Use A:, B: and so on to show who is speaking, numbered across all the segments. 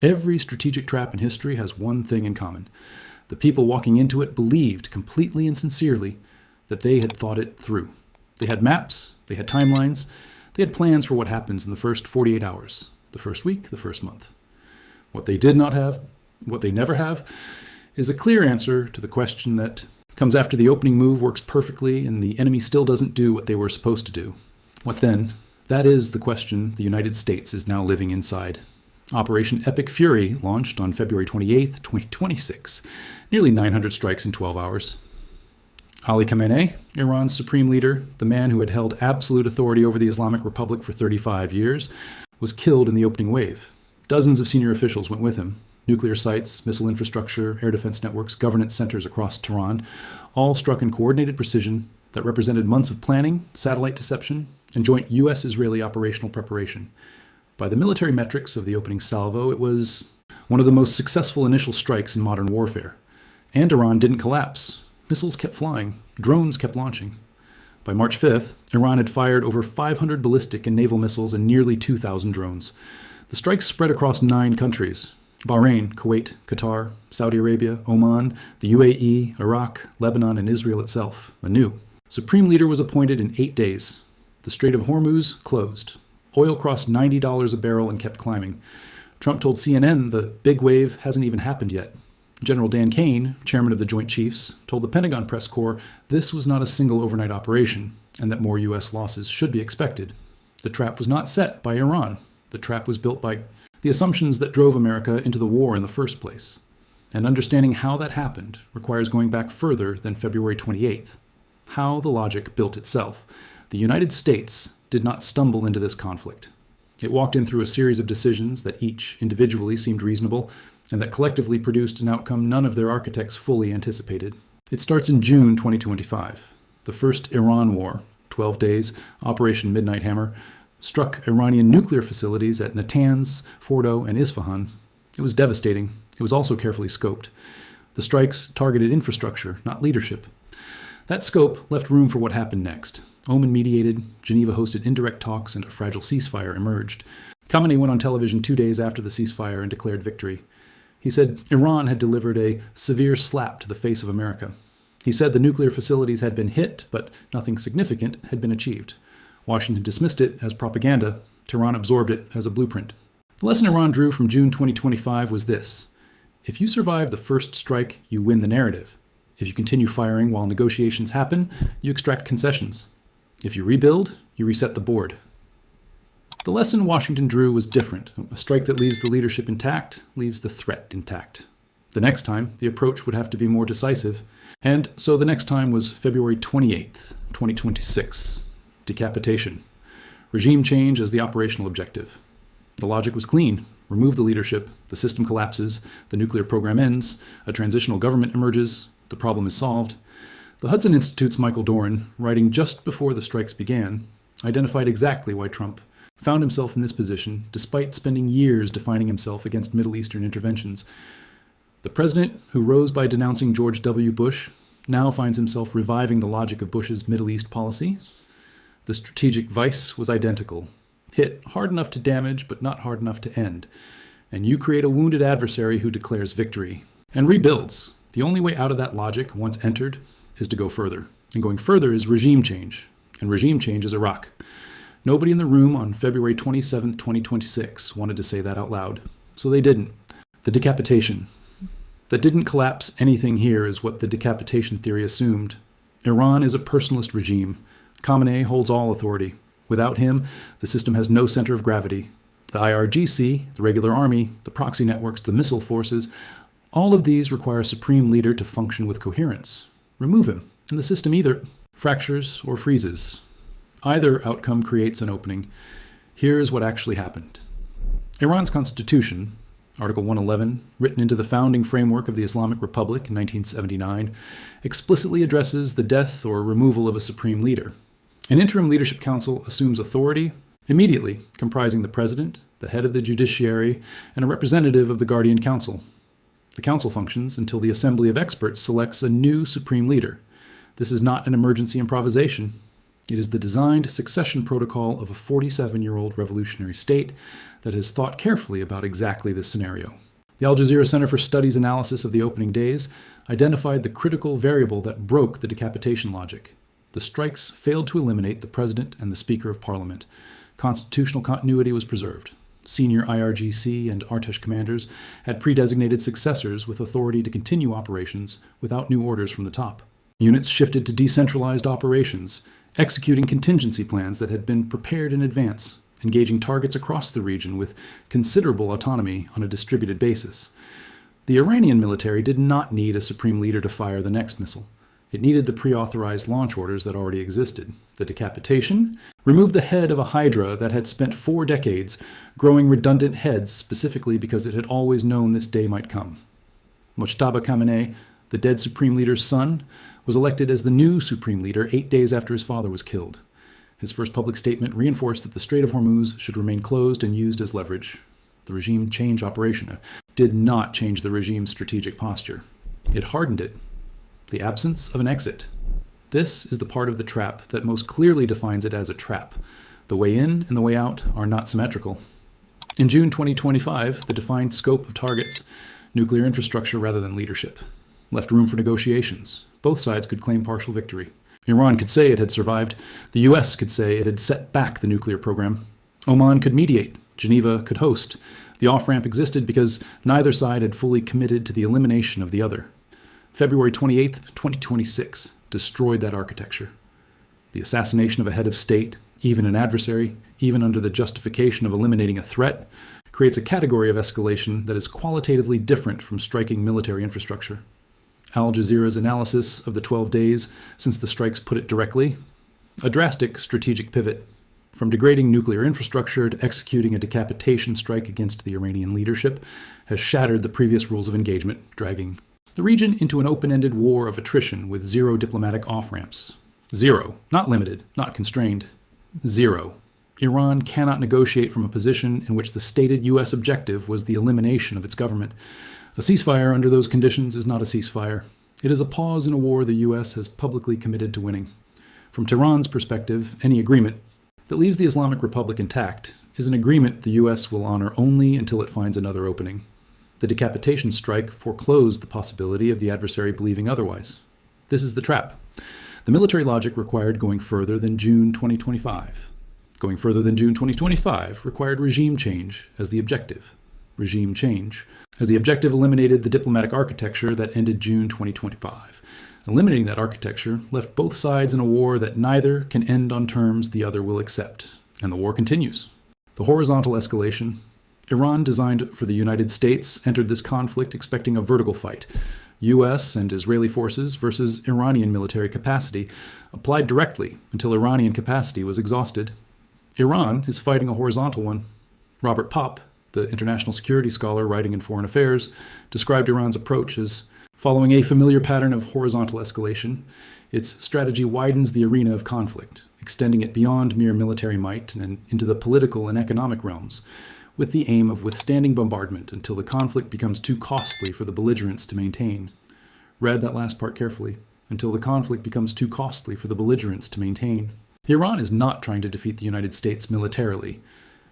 A: Every strategic trap in history has one thing in common. The people walking into it believed completely and sincerely that they had thought it through. They had maps, they had timelines, they had plans for what happens in the first 48 hours, the first week, the first month. What they did not have, what they never have, is a clear answer to the question that comes after the opening move works perfectly and the enemy still doesn't do what they were supposed to do. What then? That is the question the United States is now living inside. Operation Epic Fury launched on February 28, 2026. Nearly 900 strikes in 12 hours. Ali Khamenei, Iran's supreme leader, the man who had held absolute authority over the Islamic Republic for 35 years, was killed in the opening wave. Dozens of senior officials went with him. Nuclear sites, missile infrastructure, air defense networks, governance centers across Tehran, all struck in coordinated precision that represented months of planning, satellite deception, and joint U.S.-Israeli operational preparation. By the military metrics of the opening salvo, it was one of the most successful initial strikes in modern warfare. And Iran didn't collapse. Missiles kept flying. Drones kept launching. By March 5th, Iran had fired over 500 ballistic and naval missiles and nearly 2,000 drones. The strikes spread across 9 countries: Bahrain, Kuwait, Qatar, Saudi Arabia, Oman, the UAE, Iraq, Lebanon, and Israel itself, anew. Supreme leader was appointed in 8 days. The Strait of Hormuz closed. Oil crossed $90 a barrel and kept climbing. Trump told CNN the big wave hasn't even happened yet. General Dan Kane, chairman of the Joint Chiefs, told the Pentagon press corps this was not a single overnight operation and that more U.S. losses should be expected. The trap was not set by Iran. The trap was built by the assumptions that drove America into the war in the first place. And understanding how that happened requires going back further than February 28th. How the logic built itself. The United States did not stumble into this conflict. It walked in through a series of decisions that each individually seemed reasonable and that collectively produced an outcome none of their architects fully anticipated. It starts in June 2025. The first Iran war, 12 days, Operation Midnight Hammer, struck Iranian nuclear facilities at Natanz, Fordo, and Isfahan. It was devastating. It was also carefully scoped. The strikes targeted infrastructure, not leadership. That scope left room for what happened next. Oman-mediated, Geneva-hosted indirect talks, and a fragile ceasefire emerged. Khamenei went on television 2 days after the ceasefire and declared victory. He said Iran had delivered a severe slap to the face of America. He said the nuclear facilities had been hit, but nothing significant had been achieved. Washington dismissed it as propaganda. Tehran absorbed it as a blueprint. The lesson Iran drew from June 2025 was this: if you survive the first strike, you win the narrative. If you continue firing while negotiations happen, you extract concessions. If you rebuild, you reset the board. The lesson Washington drew was different. A strike that leaves the leadership intact leaves the threat intact. The next time, the approach would have to be more decisive. And so the next time was February 28th, 2026. Decapitation. Regime change as the operational objective. The logic was clean. Remove the leadership, the system collapses, the nuclear program ends, a transitional government emerges, the problem is solved. The Hudson Institute's Michael Doran, writing just before the strikes began, identified exactly why Trump found himself in this position despite spending years defining himself against Middle Eastern interventions. The president, who rose by denouncing George W. Bush, now finds himself reviving the logic of Bush's Middle East policy. The strategic vice was identical. Hit hard enough to damage, but not hard enough to end. And you create a wounded adversary who declares victory and rebuilds. The only way out of that logic, once entered, is to go further. And going further is regime change. And regime change is Iraq. Nobody in the room on February 27, 2026 wanted to say that out loud. So they didn't. The decapitation. That didn't collapse anything here is what the decapitation theory assumed. Iran is a personalist regime. Khamenei holds all authority. Without him, the system has no center of gravity. The IRGC, the regular army, the proxy networks, the missile forces, all of these require a supreme leader to function with coherence. Remove him, and the system either fractures or freezes. Either outcome creates an opening. Here's what actually happened. Iran's constitution, Article 111, written into the founding framework of the Islamic Republic in 1979, explicitly addresses the death or removal of a supreme leader. An interim leadership council assumes authority immediately, comprising the president, the head of the judiciary, and a representative of the Guardian Council. The council functions until the assembly of experts selects a new supreme leader. This is not an emergency improvisation. It is the designed succession protocol of a 47-year-old revolutionary state that has thought carefully about exactly this scenario. The Al Jazeera Center for Studies analysis of the opening days identified the critical variable that broke the decapitation logic. The strikes failed to eliminate the president and the Speaker of Parliament. Constitutional continuity was preserved. Senior IRGC and Artesh commanders had pre-designated successors with authority to continue operations without new orders from the top. Units shifted to decentralized operations, executing contingency plans that had been prepared in advance, engaging targets across the region with considerable autonomy on a distributed basis. The Iranian military did not need a supreme leader to fire the next missile. It needed the pre-authorized launch orders that already existed. The decapitation removed the head of a hydra that had spent 4 decades growing redundant heads specifically because it had always known this day might come. Mojtaba Khamenei, the dead supreme leader's son, was elected as the new supreme leader 8 days after his father was killed. His first public statement reinforced that the Strait of Hormuz should remain closed and used as leverage. The regime change operation did not change the regime's strategic posture. It hardened it. The absence of an exit. This is the part of the trap that most clearly defines it as a trap. The way in and the way out are not symmetrical. In June 2025, the defined scope of targets, nuclear infrastructure rather than leadership, left room for negotiations. Both sides could claim partial victory. Iran could say it had survived. The US could say it had set back the nuclear program. Oman could mediate. Geneva could host. The off-ramp existed because neither side had fully committed to the elimination of the other. February 28, 2026, destroyed that architecture. The assassination of a head of state, even an adversary, even under the justification of eliminating a threat, creates a category of escalation that is qualitatively different from striking military infrastructure. Al Jazeera's analysis of the 12 days since the strikes put it directly: a drastic strategic pivot, from degrading nuclear infrastructure to executing a decapitation strike against the Iranian leadership, has shattered the previous rules of engagement, dragging the region into an open-ended war of attrition with 0 diplomatic off-ramps. 0, not limited, not constrained. 0. Iran cannot negotiate from a position in which the stated U.S. objective was the elimination of its government. A ceasefire under those conditions is not a ceasefire. It is a pause in a war the U.S. has publicly committed to winning. From Tehran's perspective, any agreement that leaves the Islamic Republic intact is an agreement the U.S. will honor only until it finds another opening. The decapitation strike foreclosed the possibility of the adversary believing otherwise. This is the trap. The military logic required going further than June 2025. Going further than June 2025 required regime change as the objective. Regime change as the objective eliminated the diplomatic architecture that ended June 2025. Eliminating that architecture left both sides in a war that neither can end on terms the other will accept. And the war continues. The horizontal escalation. Iran, designed for the United States, entered this conflict expecting a vertical fight. U.S. and Israeli forces versus Iranian military capacity, applied directly until Iranian capacity was exhausted. Iran is fighting a horizontal one. Robert Popp, the international security scholar writing in Foreign Affairs, described Iran's approach as following a familiar pattern of horizontal escalation. Its strategy widens the arena of conflict, extending it beyond mere military might and into the political and economic realms, with the aim of withstanding bombardment until the conflict becomes too costly for the belligerents to maintain. Read that last part carefully. Until the conflict becomes too costly for the belligerents to maintain. Iran is not trying to defeat the United States militarily.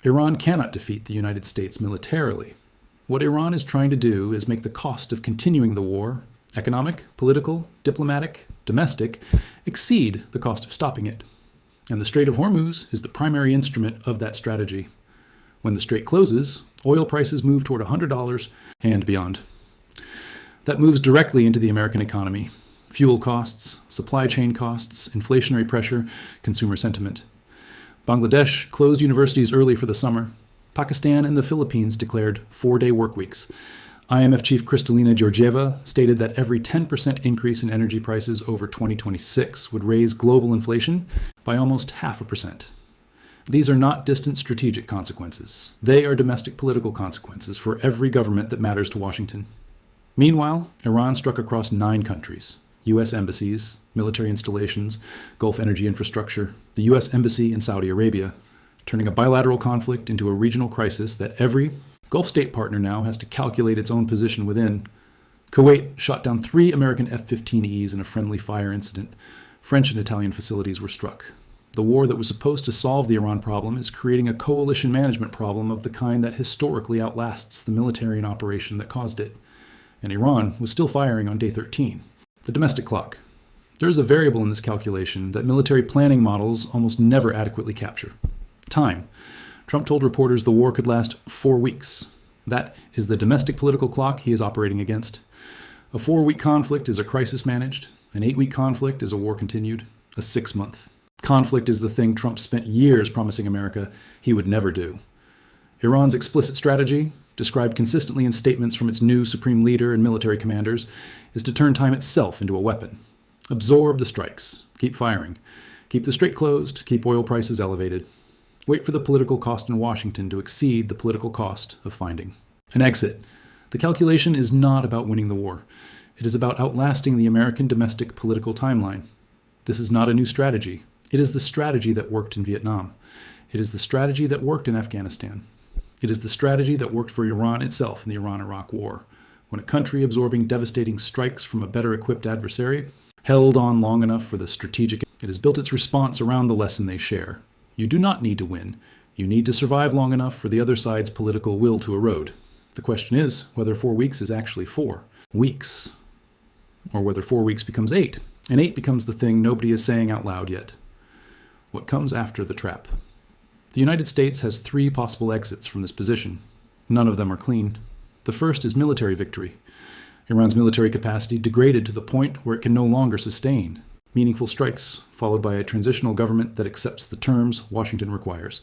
A: Iran cannot defeat the United States militarily. What Iran is trying to do is make the cost of continuing the war, economic, political, diplomatic, domestic, exceed the cost of stopping it. And the Strait of Hormuz is the primary instrument of that strategy. When the strait closes, oil prices move toward $100 and beyond. That moves directly into the American economy. Fuel costs, supply chain costs, inflationary pressure, consumer sentiment. Bangladesh closed universities early for the summer. Pakistan and the Philippines declared 4-day work weeks. IMF chief Kristalina Georgieva stated that every 10% increase in energy prices over 2026 would raise global inflation by almost 0.5%. These are not distant strategic consequences. They are domestic political consequences for every government that matters to Washington. Meanwhile, Iran struck across 9 countries, U.S. embassies, military installations, Gulf energy infrastructure, the U.S. embassy in Saudi Arabia, turning a bilateral conflict into a regional crisis that every Gulf state partner now has to calculate its own position within. Kuwait shot down 3 American F-15Es in a friendly fire incident. French and Italian facilities were struck. The war that was supposed to solve the Iran problem is creating a coalition management problem of the kind that historically outlasts the military operation that caused it. And Iran was still firing on day 13. The domestic clock. There is a variable in this calculation that military planning models almost never adequately capture. Time. Trump told reporters the war could last 4 weeks. That is the domestic political clock he is operating against. A 4-week conflict is a crisis managed. An 8-week conflict is a war continued. A 6-month. Conflict is the thing Trump spent years promising America he would never do. Iran's explicit strategy, described consistently in statements from its new supreme leader and military commanders, is to turn time itself into a weapon. Absorb the strikes. Keep firing. Keep the strait closed. Keep oil prices elevated. Wait for the political cost in Washington to exceed the political cost of finding an exit. The calculation is not about winning the war. It is about outlasting the American domestic political timeline. This is not a new strategy. It is the strategy that worked in Vietnam. It is the strategy that worked in Afghanistan. It is the strategy that worked for Iran itself in the Iran-Iraq War, when a country absorbing devastating strikes from a better-equipped adversary held on long enough for the strategic. It has built its response around the lesson they share. You do not need to win. You need to survive long enough for the other side's political will to erode. The question is whether 4 weeks is actually 4 weeks, or whether 4 weeks becomes 8, and 8 becomes the thing nobody is saying out loud yet. What comes after the trap? The United States has 3 possible exits from this position. None of them are clean. The first is military victory. Iran's military capacity degraded to the point where it can no longer sustain meaningful strikes, followed by a transitional government that accepts the terms Washington requires.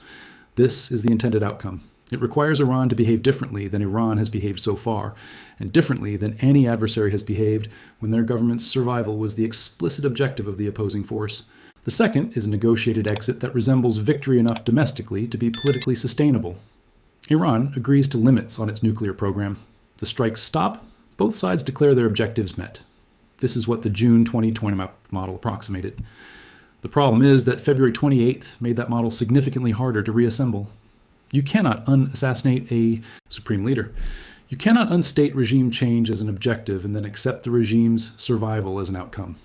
A: This is the intended outcome. It requires Iran to behave differently than Iran has behaved so far, and differently than any adversary has behaved when their government's survival was the explicit objective of the opposing force. The second is a negotiated exit that resembles victory enough domestically to be politically sustainable. Iran agrees to limits on its nuclear program. The strikes stop, both sides declare their objectives met. This is what the June 2020 model approximated. The problem is that February 28th made that model significantly harder to reassemble. You cannot unassassinate a supreme leader. You cannot unstate regime change as an objective and then accept the regime's survival as an outcome.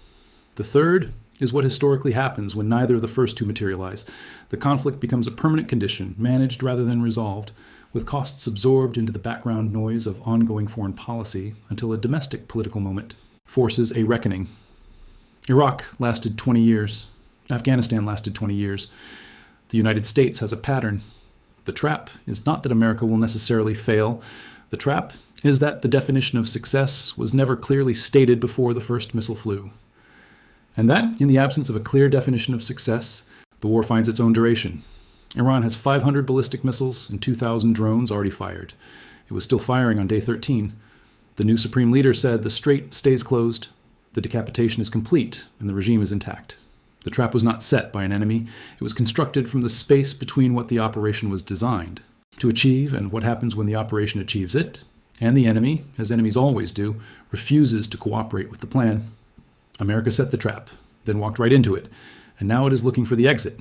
A: The third is what historically happens when neither of the first two materialize. The conflict becomes a permanent condition, managed rather than resolved, with costs absorbed into the background noise of ongoing foreign policy until a domestic political moment forces a reckoning. Iraq lasted 20 years. Afghanistan lasted 20 years. The United States has a pattern. The trap is not that America will necessarily fail. The trap is that the definition of success was never clearly stated before the first missile flew. And that, in the absence of a clear definition of success, the war finds its own duration. Iran has 500 ballistic missiles and 2,000 drones already fired. It was still firing on day 13. The new supreme leader said the strait stays closed, the decapitation is complete, and the regime is intact. The trap was not set by an enemy. It was constructed from the space between what the operation was designed to achieve and what happens when the operation achieves it, and the enemy, as enemies always do, refuses to cooperate with the plan. America set the trap, then walked right into it, and now it is looking for the exit.